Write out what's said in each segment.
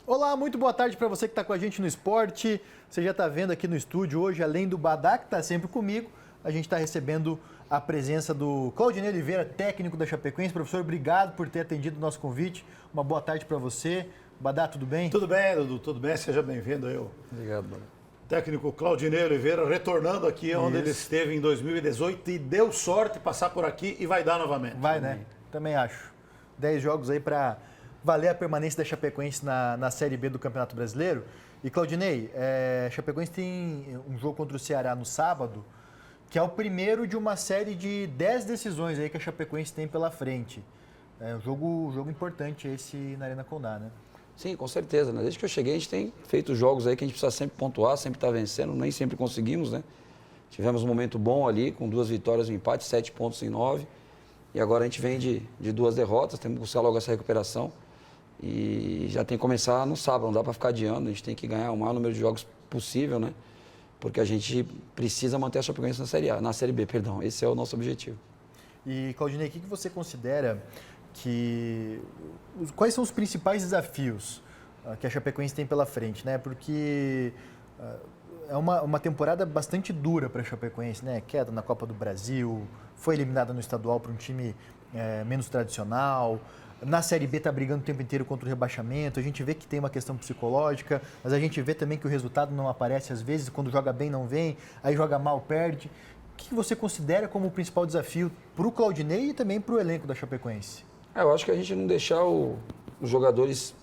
Olá, muito boa tarde para você que está com a gente no esporte. Você já está vendo aqui no estúdio hoje, além do Badá, que está sempre comigo, a gente está recebendo a presença do Claudinei Oliveira, técnico da Chapecoense. Professor, obrigado por ter atendido o nosso convite. Uma boa tarde para você. Badá, tudo bem? Tudo bem, Dudu, tudo bem. Seja bem-vindo aí. Obrigado, Badá. Técnico Claudinei Oliveira, retornando aqui onde ele esteve em 2018 e deu sorte de passar por aqui e vai dar novamente. Vai, né? Também acho. 10 jogos aí para valer a permanência da Chapecoense na Série B do Campeonato Brasileiro. E, Claudinei, a Chapecoense tem um jogo contra o Ceará no sábado, que é o primeiro de uma série de 10 decisões aí que a Chapecoense tem pela frente. É um jogo importante esse na Arena Condá, né? Sim, com certeza, né? Desde que eu cheguei, a gente tem feito jogos aí que a gente precisa sempre pontuar, sempre estar vencendo, nem sempre conseguimos, né? Tivemos um momento bom ali, com 2 vitórias, um empate, 7 pontos em 9. E agora a gente vem de 2 derrotas, temos que buscar logo essa recuperação. E já tem que começar no sábado, não dá para ficar adiando, a gente tem que ganhar o maior número de jogos possível, né? Porque a gente precisa manter a Chapecoense na Série B, perdão. Esse é o nosso objetivo. E, Claudinei, o que você considera quais são os principais desafios que a Chapecoense tem pela frente, né? Porque é uma temporada bastante dura para a Chapecoense, né? Queda na Copa do Brasil, foi eliminada no estadual para um time menos tradicional. Na Série B está brigando o tempo inteiro contra o rebaixamento. A gente vê que tem uma questão psicológica, mas a gente vê também que o resultado não aparece às vezes. Quando joga bem, não vem. Aí joga mal, perde. O que você considera como o principal desafio para o Claudinei e também para o elenco da Chapecoense? Eu acho que a gente não deixar os jogadores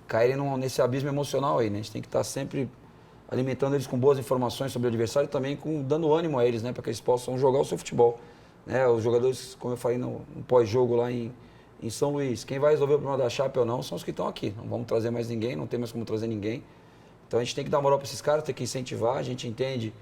caírem nesse abismo emocional aí, né? A gente tem que estar sempre alimentando eles com boas informações sobre o adversário e também dando ânimo a eles, né? Para que eles possam jogar o seu futebol. Né? Os jogadores, como eu falei no pós-jogo lá em São Luís, quem vai resolver o problema da Chape ou não são os que estão aqui. Não vamos trazer mais ninguém, não tem mais como trazer ninguém. Então a gente tem que dar moral para esses caras, tem que incentivar. A gente entende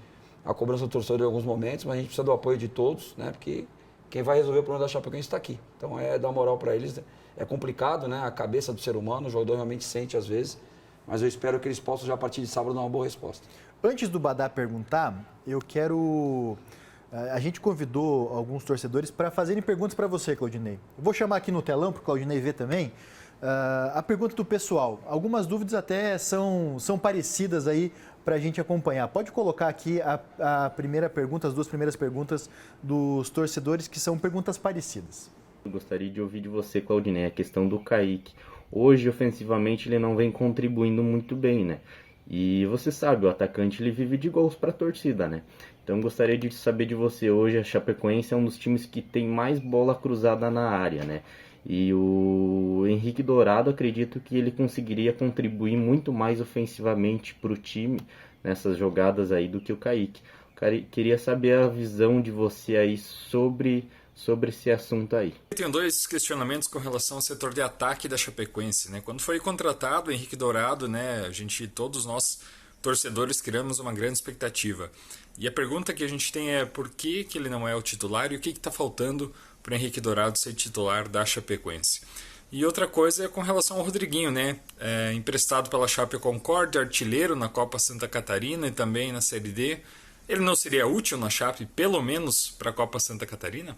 a cobrança do torcedor em alguns momentos, mas a gente precisa do apoio de todos, né? Porque quem vai resolver o problema da Chapecoense está aqui. Então é dar moral para eles. É complicado, né? A cabeça do ser humano, o jogador realmente sente às vezes, mas eu espero que eles possam já a partir de sábado dar uma boa resposta. Antes do Badá perguntar, eu quero... A gente convidou alguns torcedores para fazerem perguntas para você, Claudinei. Eu vou chamar aqui no telão para o Claudinei ver também. A pergunta do pessoal. Algumas dúvidas até são parecidas aí para a gente acompanhar. Pode colocar aqui a primeira pergunta, as 2 primeiras perguntas dos torcedores, que são perguntas parecidas. Eu gostaria de ouvir de você, Claudinei, a questão do Kaique. Hoje, ofensivamente, ele não vem contribuindo muito bem, né? E você sabe, o atacante ele vive de gols para a torcida, né? Então gostaria de saber de você hoje, a Chapecoense é um dos times que tem mais bola cruzada na área, né? E o Henrique Dourado, acredito que ele conseguiria contribuir muito mais ofensivamente para o time nessas jogadas aí do que o Kaique. Queria saber a visão de você aí sobre esse assunto aí. Eu tenho 2 questionamentos com relação ao setor de ataque da Chapecoense, né? Quando foi contratado o Henrique Dourado, né, todos nós torcedores criamos uma grande expectativa. E a pergunta que a gente tem é por que ele não é o titular e o que está faltando para o Henrique Dourado ser titular da Chapecoense. E outra coisa é com relação ao Rodriguinho, né? Emprestado pela Chape Concórdia, artilheiro na Copa Santa Catarina e também na Série D. Ele não seria útil na Chape, pelo menos para a Copa Santa Catarina?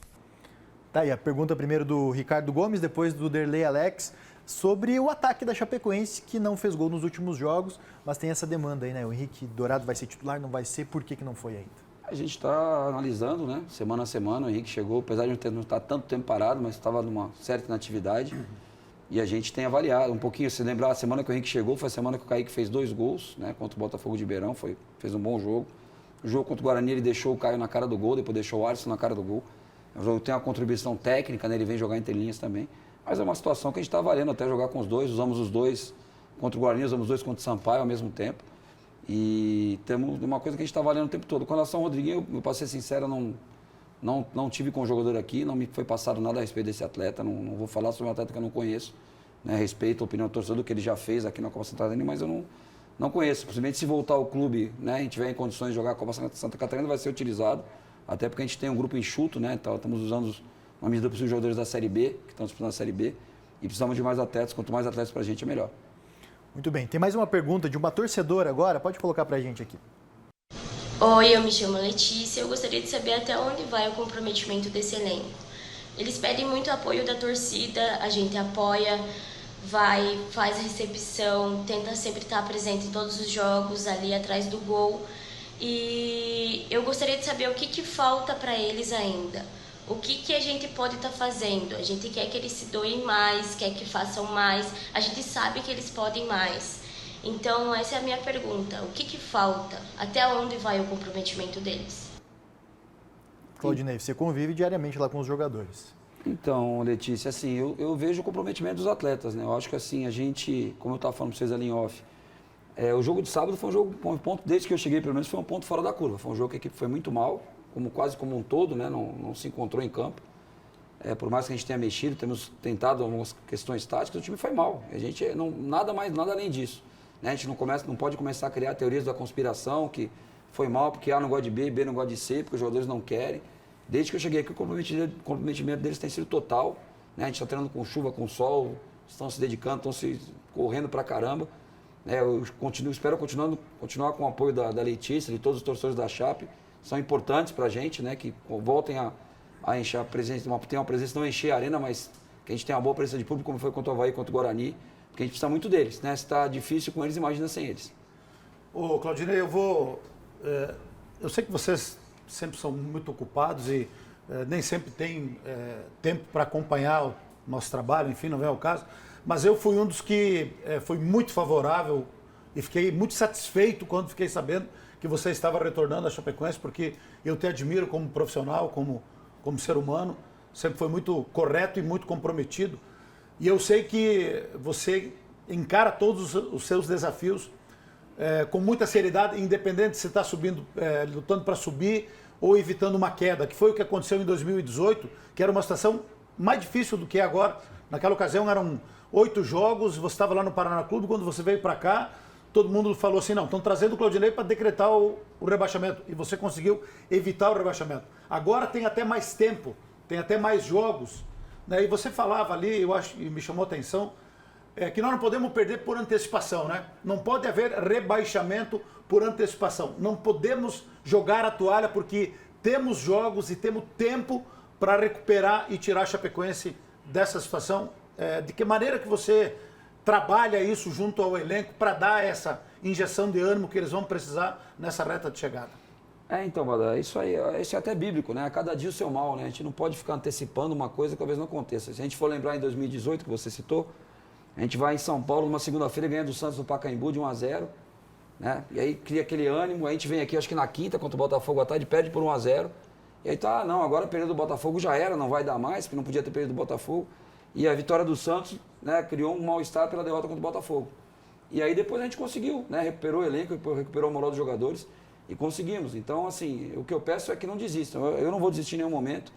Tá aí a pergunta primeiro do Ricardo Gomes, depois do Derlei Alex, sobre o ataque da Chapecoense, que não fez gol nos últimos jogos, mas tem essa demanda aí, né? O Henrique Dourado vai ser titular, não vai ser, por que não foi ainda? A gente está analisando, né? Semana a semana, o Henrique chegou, apesar de não estar tanto tempo parado, mas estava numa certa inatividade. E a gente tem avaliado um pouquinho. Se lembrar, a semana que o Henrique chegou, foi a semana que o Kaique fez 2 gols, né? Contra o Botafogo de Ribeirão, fez um bom jogo. O jogo contra o Guarani, ele deixou o Caio na cara do gol, depois deixou o Alisson na cara do gol. O jogo tem uma contribuição técnica, né? Ele vem jogar entre linhas também. Mas é uma situação que a gente está avaliando até jogar com os dois. Usamos os 2 contra o Guarani, usamos os 2 contra o Sampaio ao mesmo tempo. E temos uma coisa que a gente está avaliando o tempo todo. Com relação ao Rodriguinho, eu para ser sincero, não tive com o jogador aqui, não me foi passado nada a respeito desse atleta. Não vou falar sobre um atleta que eu não conheço. Né? Respeito a opinião do torcedor que ele já fez aqui na Copa Santa Catarina, mas eu não conheço. Simplesmente se voltar ao clube, né, a gente tiver em condições de jogar a Copa Santa Catarina, vai ser utilizado. Até porque a gente tem um grupo enxuto, né? Então, estamos usando uma medida para os jogadores da Série B, que estão disputando a Série B, e precisamos de mais atletas. Quanto mais atletas para a gente, é melhor. Muito bem. Tem mais uma pergunta de uma torcedora agora. Pode colocar para a gente aqui. Oi, eu me chamo Letícia. Eu gostaria de saber até onde vai o comprometimento desse elenco. Eles pedem muito apoio da torcida, a gente apoia. faz a recepção, tenta sempre estar presente em todos os jogos, ali atrás do gol. E eu gostaria de saber o que falta para eles ainda. O que a gente pode estar fazendo? A gente quer que eles se doem mais, quer que façam mais. A gente sabe que eles podem mais. Então, essa é a minha pergunta. O que falta? Até onde vai o comprometimento deles? Claudinei, você convive diariamente lá com os jogadores. Então, Letícia, assim, eu vejo o comprometimento dos atletas, né? Eu acho que assim, a gente, como eu estava falando para vocês ali em off, o jogo de sábado foi um ponto, desde que eu cheguei, pelo menos, foi um ponto fora da curva. Foi um jogo que a equipe foi muito mal, quase como um todo, né? Não se encontrou em campo. Por mais que a gente tenha mexido, temos tentado algumas questões táticas, o time foi mal. A gente nada além disso. Né? A gente não pode começar a criar teorias da conspiração, que foi mal porque A não gosta de B, B não gosta de C, porque os jogadores não querem. Desde que eu cheguei aqui, o comprometimento deles tem sido total. Né? A gente está treinando com chuva, com sol, estão se dedicando, estão se correndo pra caramba. Eu espero continuar com o apoio da Letícia, de todos os torcedores da Chape. São importantes para a gente, né? Que voltem a encher a presença, tem uma presença, não encher a arena, mas que a gente tenha uma boa presença de público, como foi contra o Avaí, contra o Guarani, porque a gente precisa muito deles, né? Se está difícil com eles, imagina sem eles. Ô, Claudinei, eu sei que vocês sempre são muito ocupados e nem sempre tem tempo para acompanhar o nosso trabalho, enfim, não é o caso, mas eu fui um dos que foi muito favorável e fiquei muito satisfeito quando fiquei sabendo que você estava retornando à Chapecoense, porque eu te admiro como profissional, como ser humano, sempre foi muito correto e muito comprometido. E eu sei que você encara todos os seus desafios com muita seriedade, independente se está subindo, lutando para subir ou evitando uma queda, que foi o que aconteceu em 2018, que era uma situação mais difícil do que é agora. Naquela ocasião eram 8 jogos, você estava lá no Paraná Clube, quando você veio para cá, todo mundo falou assim, não, estão trazendo o Claudinei para decretar o rebaixamento. E você conseguiu evitar o rebaixamento. Agora tem até mais tempo, tem até mais jogos. Né? E você falava ali, eu acho, e me chamou a atenção, que nós não podemos perder por antecipação, né? Não pode haver rebaixamento por antecipação. Não podemos jogar a toalha porque temos jogos e temos tempo para recuperar e tirar a Chapecoense dessa situação. De que maneira que você trabalha isso junto ao elenco para dar essa injeção de ânimo que eles vão precisar nessa reta de chegada? Então, Bada, isso é até bíblico, né? A cada dia o seu mal, né? A gente não pode ficar antecipando uma coisa que talvez não aconteça. Se a gente for lembrar em 2018, que você citou, a gente vai em São Paulo numa segunda-feira e ganha do Santos no Pacaembu de 1-0, né? E aí cria aquele ânimo, a gente vem aqui, acho que na quinta, contra o Botafogo à tarde, perde por 1-0. E aí tá, não, agora perder do Botafogo já era, não vai dar mais, porque não podia ter perdido do Botafogo. E a vitória do Santos, né, criou um mal-estar pela derrota contra o Botafogo. E aí depois a gente conseguiu, né, recuperou o elenco, recuperou a moral dos jogadores e conseguimos. Então, assim, o que eu peço é que não desistam. Eu não vou desistir em nenhum momento.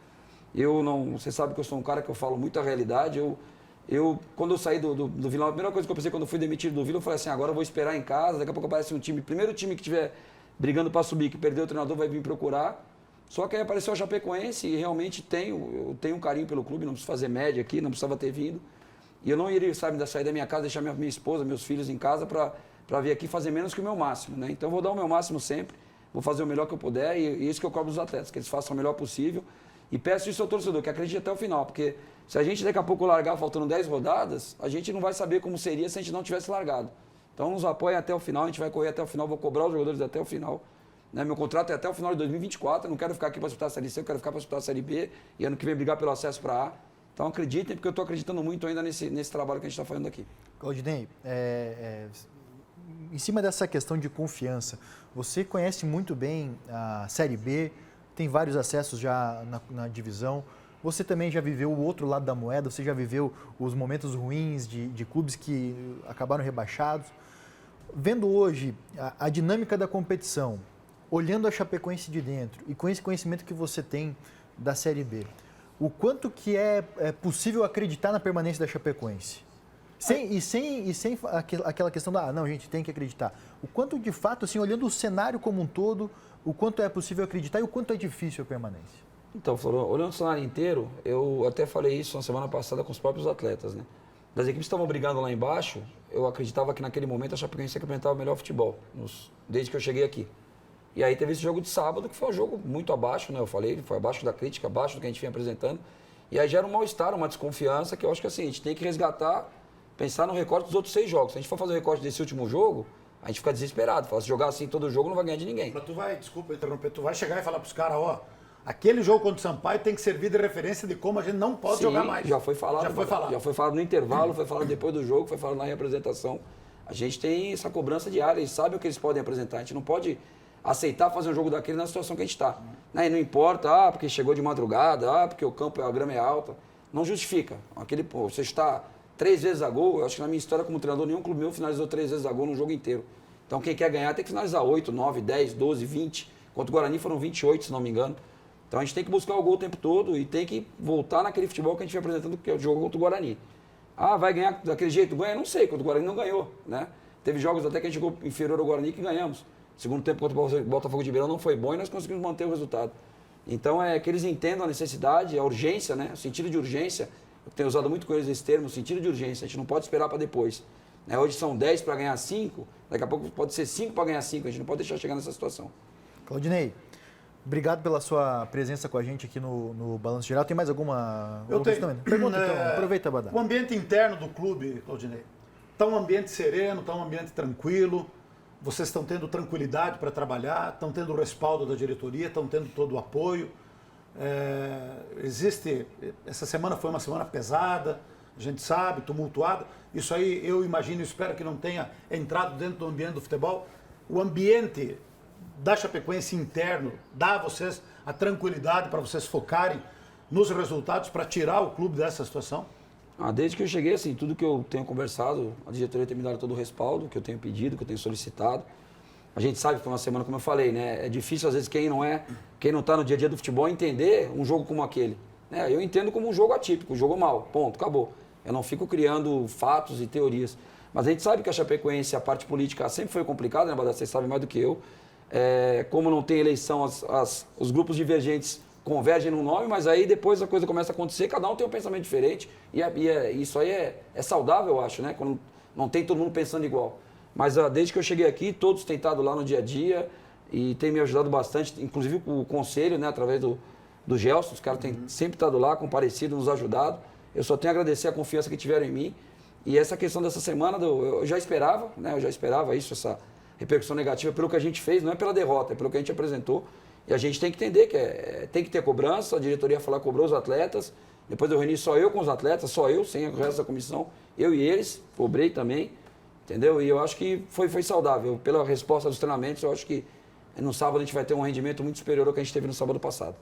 Você sabe que eu sou um cara que eu falo muito a realidade. Quando eu saí do Vila, a primeira coisa que eu pensei quando eu fui demitido do Vila, eu falei assim, agora eu vou esperar em casa, daqui a pouco aparece um time, primeiro time que estiver brigando para subir, que perdeu o treinador, vai vir procurar. Só que aí apareceu a Chapecoense e realmente eu tenho um carinho pelo clube, não preciso fazer média aqui, não precisava ter vindo. E eu não iria, sair da minha casa, deixar minha esposa, meus filhos em casa para vir aqui fazer menos que o meu máximo, né? Então eu vou dar o meu máximo sempre, vou fazer o melhor que eu puder e isso que eu cobro dos atletas, que eles façam o melhor possível. E peço isso ao torcedor, que acredite até o final, porque se a gente daqui a pouco largar faltando 10 rodadas, a gente não vai saber como seria se a gente não tivesse largado. Então nos apoiem até o final, a gente vai correr até o final, vou cobrar os jogadores até o final. Né? Meu contrato é até o final de 2024, eu não quero ficar aqui para disputar a Série C, eu quero ficar para disputar a Série B e ano que vem brigar pelo acesso para A. Então acreditem, porque eu estou acreditando muito ainda nesse trabalho que a gente está fazendo aqui. Claudinei, em cima dessa questão de confiança, você conhece muito bem a Série B, tem vários acessos já na divisão, você também já viveu o outro lado da moeda, você já viveu os momentos ruins de clubes que acabaram rebaixados. Vendo hoje a dinâmica da competição, olhando a Chapecoense de dentro e com esse conhecimento que você tem da Série B, o quanto que é possível acreditar na permanência da Chapecoense? Sem aquela questão da, não, a gente tem que acreditar. O quanto de fato, assim, olhando o cenário como um todo, o quanto é possível acreditar e o quanto é difícil a permanência? Então, Florão, olhando o cenário inteiro, eu até falei isso na semana passada com os próprios atletas, né? Das equipes que estavam brigando lá embaixo, eu acreditava que naquele momento a Chapecoense apresentava o melhor futebol, desde que eu cheguei aqui. E aí teve esse jogo de sábado, que foi um jogo muito abaixo, né? Eu falei, foi abaixo da crítica, abaixo do que a gente vinha apresentando. E aí gera um mal-estar, uma desconfiança, que eu acho que assim, a gente tem que resgatar pensar no recorte dos outros 6 jogos. Se a gente for fazer o recorte desse último jogo, a gente fica desesperado. Fala, se jogar assim todo jogo, não vai ganhar de ninguém. Mas tu vai, desculpa interromper, tu vai chegar e falar pros caras, ó, aquele jogo contra o Sampaio tem que servir de referência de como a gente não pode jogar mais. Já foi falado. Já foi falado. Já foi falado no intervalo, foi falado depois do jogo, foi falado na representação. A gente tem essa cobrança diária, eles sabem o que eles podem apresentar. A gente não pode aceitar fazer um jogo daquele na situação que a gente está. E não importa, porque chegou de madrugada, porque o campo, a grama é alta. Não justifica. Você está 3 vezes a gol, eu acho que na minha história como treinador, nenhum clube meu finalizou 3 vezes a gol no jogo inteiro. Então quem quer ganhar tem que finalizar 8, 9, 10, 12, 20. Contra o Guarani foram 28, se não me engano. Então a gente tem que buscar o gol o tempo todo e tem que voltar naquele futebol que a gente vem apresentando, que é o jogo contra o Guarani. Vai ganhar daquele jeito? Ganha? Não sei, contra o Guarani não ganhou, né? Teve jogos até que a gente jogou inferior ao Guarani que ganhamos. Segundo tempo contra o Botafogo de Ribeirão não foi bom e nós conseguimos manter o resultado. Então é que eles entendam a necessidade, a urgência, né? O sentido de urgência. Eu tenho usado muito com eles esse termo, o sentido de urgência. A gente não pode esperar para depois. Hoje são 10 para ganhar 5, daqui a pouco pode ser 5 para ganhar 5. A gente não pode deixar chegar nessa situação. Claudinei, obrigado pela sua presença com a gente aqui no Balanço Geral. Tem mais alguma tenho. também? Pergunta então, aproveita, Badá. O ambiente interno do clube, Claudinei, está um ambiente sereno, está um ambiente tranquilo, vocês estão tendo tranquilidade para trabalhar, estão tendo o respaldo da diretoria, estão tendo todo o apoio. Essa semana foi uma semana pesada, a gente sabe, tumultuada. Isso aí eu imagino e espero que não tenha entrado dentro do ambiente do futebol. O ambiente da Chapecoense interno dá a vocês a tranquilidade para vocês focarem nos resultados para tirar o clube dessa situação? Desde que eu cheguei, assim, tudo que eu tenho conversado, a diretoria tem me dado todo o respaldo que eu tenho pedido, que eu tenho solicitado. A gente sabe que foi uma semana, como eu falei, né? É difícil, às vezes, quem não está no dia a dia do futebol entender um jogo como aquele. Eu entendo como um jogo atípico, um jogo mau, ponto, acabou. Eu não fico criando fatos e teorias. Mas a gente sabe que a Chapecoense, a parte política sempre foi complicada, né, Badá? Vocês sabem mais do que eu. Como não tem eleição, os grupos divergentes convergem no nome, mas aí depois a coisa começa a acontecer, cada um tem um pensamento diferente, isso aí é saudável, eu acho, né? Quando não tem todo mundo pensando igual. Mas desde que eu cheguei aqui, todos têm estado lá no dia a dia e têm me ajudado bastante, inclusive o conselho, né, através do Gelson, os caras têm sempre estado lá, comparecido, nos ajudado. Eu só tenho a agradecer a confiança que tiveram em mim. E essa questão dessa semana, eu já esperava, né? Eu já esperava isso, essa repercussão negativa pelo que a gente fez, não é pela derrota, é pelo que a gente apresentou. E a gente tem que entender que tem que ter cobrança, a diretoria falar cobrou os atletas. Depois eu reuni só eu com os atletas, só eu, sem o resto da comissão, eu e eles, cobrei também, entendeu? E eu acho que foi saudável. Pela resposta dos treinamentos, eu acho que no sábado a gente vai ter um rendimento muito superior ao que a gente teve no sábado passado.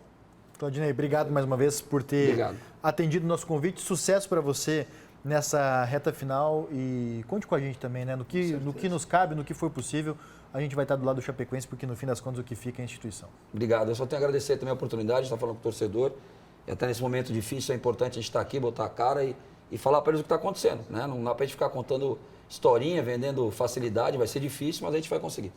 Claudinei, obrigado mais uma vez por ter atendido o nosso convite. Sucesso para você nessa reta final e conte com a gente também, né? No que nos cabe, no que for possível, a gente vai estar do lado do Chapecoense, porque no fim das contas o que fica é a instituição. Obrigado. Eu só tenho a agradecer também a oportunidade de estar falando com o torcedor. E até nesse momento difícil é importante a gente estar aqui, botar a cara e falar para eles o que está acontecendo, né? Não dá para a gente ficar contando historinha, vendendo facilidade, vai ser difícil, mas a gente vai conseguir.